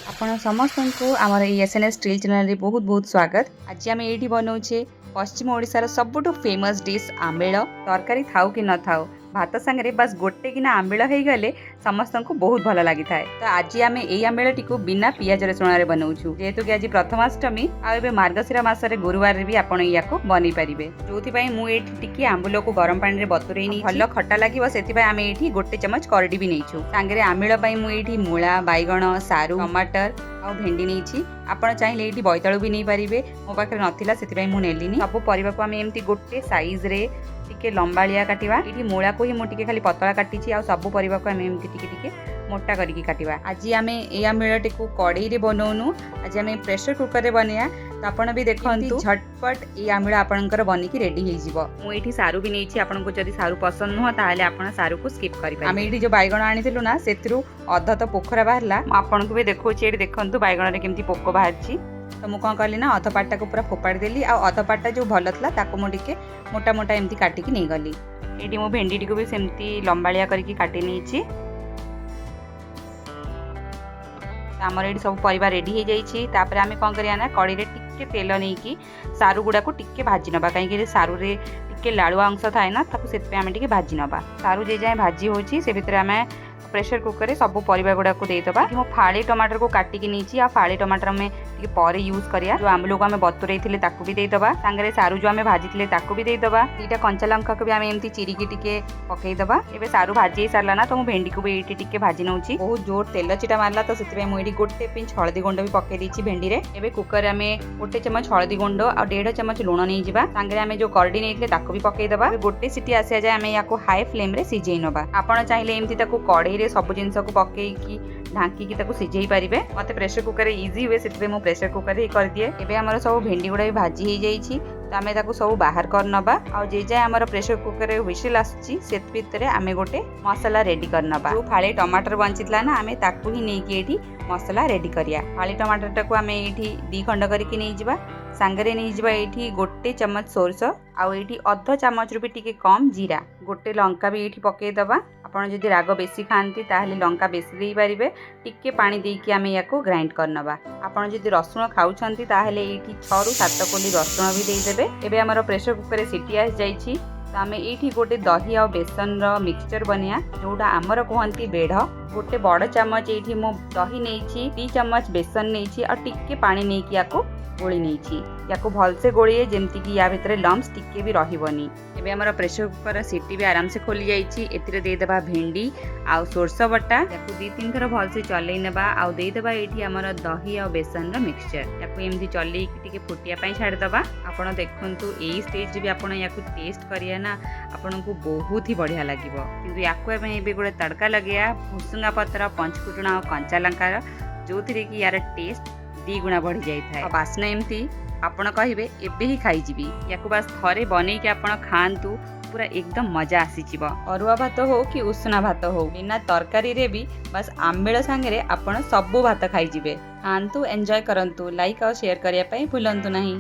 आपण समस्त को आमर एसएनएस स्टील चैनल रे बहुत बहुत स्वागत। आज आम ये बनाऊे पश्चिम ओडिशार सबुठु फेमस डिश आंबिल। तरकारी थाउ कि न थाउ भात सांगे बस गोटे किना आंबिल हो गले समस्त को बहुत भल लगी था। तो आज आम यही आंबिल टी बिना पियाज रसुण बनाऊँ जेहेतु कि आज प्रथमाष्टमी आए मार्गशीर मसरे गुरुवार भी आप बन पारे जो मुझे आंबुल को गरम पानी में बतुरे भल खटा लगे से आम ये गोटे चमच करडी भी नहीं सांगे आंबिल मुझे मूला बैगण सारू टमाटर आ भेंडी नहीं आपड़ चाहिए ये बैतालू भी नहीं पारे मो पाखे नाला से मुझे सब परिवा को आम एमती गोटे साइज रे टिके लंबालिया काटिबा। ये मूला को ही मुझे खाली पतला काटी आ सब परिवा को आम एमती टिके मोटा करके काटिबा। आज आम ये आंबिलटी को कड़ई रे बनाऊनु आज आम प्रेशर कुकर रे बनैया। तो आपन भी देखंतु झटपट ये आंबिल आपनकर बनिकी रेडी हो जिवो। मु एठी सारू भी नहीं आपन को जदी सारू पसंद नुह ताले आपन सारू को स्किप करि पारे। आम एठी जो बैगण आनिथिलु ना सेथिरु अध तो पोखरा बाहरला आपन को भी देखौछि। एठी देखंतु बैगण रे केमती पोको बाहरछि। तो मुझे कौन कली ना अध पाटा को पूरा फोपाड़ी देली आ अध पाटा जो भल था ताको मुझे मोटा मोटा एमती काटिकी नहीं गली। ये मो भेंडी टी को भी सेमती लंबालिया करके काटी नहीं। आमर ये सब परिवार रेडी हो जाइए। तापर आम कौन करिया ना कड़ी रे टिके तेल नहीं कि सारू गुड़ा को टिके भाजी नबा कहीं सारू रे टिके लाड़ुआ अंश थाए ना ताको से आम टिके भाजी नबा। सारू जे जाए भाजी होची से भितर आम प्रेशर कुकर रे सब परिवा गुड़ा को देदबा। मो फाड़ी टमाटर को काटिकी नहीं आ फाड़ी टमाटर में टिके पर यूज करिया। जो आंबुल को आम बतुरे थे ताकू भी देदबा सांगे सारू जो आम भाजी ताकू भी देदबा। दीटा कंचा लंका को भी आम एमती चिरिकी टिके पकईदबा। एबे सारू भाजी सारला ना तो मु भेंडी को भी ये टिके भाजी नौची। बहुत जोर तेल चिटा मारला तो से मुझे गोटे पिंच हलदी गुंड भी पकई देछि भेंडी रे। एबे कुकर आम गोटे चमच हलदी गुंड और 1.5 चमच लुण नहीं जिबा सांगे आम जो करडी नहीं ताकू भी पकईदबा। गोटे सीटी आसिया जाए आम या हाई फ्लेम रे सिझेई नबा। आपण चाहिए एमती ताकू कड़ई रे सब जिनस को पकईकी ढांकी सिझे पारे। मत प्रेशर कुकर इजी हुए से मुझे प्रेशर कुकर ही कर दिए। एबे हमर सब भेंडी गुड़ा भी भाजी हो जाइए तो आम ताकू सब बाहर कर नबा। आ जे जाए आमर प्रेशर कुकर व्हिसिल आसुची से भितर आम गोटे मसला रेडी कर नबा। जो फाड़ी टमाटर बंचीला ना आम ताकू ही नहीं कि मसला रेडी करिया। फाड़ी टमाटर टाकू आम ये 2 खंड करके नहीं जिबा सांगरे नहीं जिबा। ये गोटे चमच सोरस आउ ये अध चमच रू भी टिके कम जीरा गोटे लंका भी ये पकईदबा। आपड़ जदि राग बेसी खाती ताहले लंका बेसी दे पारे। टिके पानी देकी आम या ग्राइंड करनबा। आपड़ जदि रसुण खाउछंती ताहले ये 6 रू 7 कोली रसुण भी देदेबे। एबे हमर प्रेशर कुकर सीटी आस जाइछि तो आम ये गोटे दही आ बेसन मिक्सचर बनैया जोटा आमर कहती बेढ़। गोटे बड़ चमच ये मो दही नहीं 2 चमच बेसन नहीं और टिके पानी नहीं या गोली नहीं या भलसे गोलिए जमती कि या भितर लम्स टिके भी रही। एबे हमर प्रेशर कुकर सीटी भी आराम से खोली जाइए। एथिरे देदेबा भेंडी आउ सोरस बटा या 2-3 थर भलसे चलई नेबा आउ देदेबा ये हमर दही आ बेसन रेक्सचर या एमती चलई टिके फुटिया पई छाड़दबा। आपण देखंतु एई स्टेज भी आपण या टेस्ट करिया ना आपण को बहुत ही बढ़िया लागिवो। किंतु याकू एबे गोटे तड़का लगेया भुसुंगा पत्र पंचफुटण आ कंचा लंकार जो थी कि यार टेस्ट 2 गुणा बढ़ी जाए। बास्ना एमती आपण कहे एबे ही खाईजी या बस थरे बन के आपण खातु पूरा एकदम मजा आसीजिव। अरुआ भात हो कि उषुना भात हो बिना तरकारी रे भी बस आंबिल सांगे आपण सबु भात खाईजिबे। खातु एंजॉय करंतु लाइक और शेयर करिया पई भूलंतु नहीं।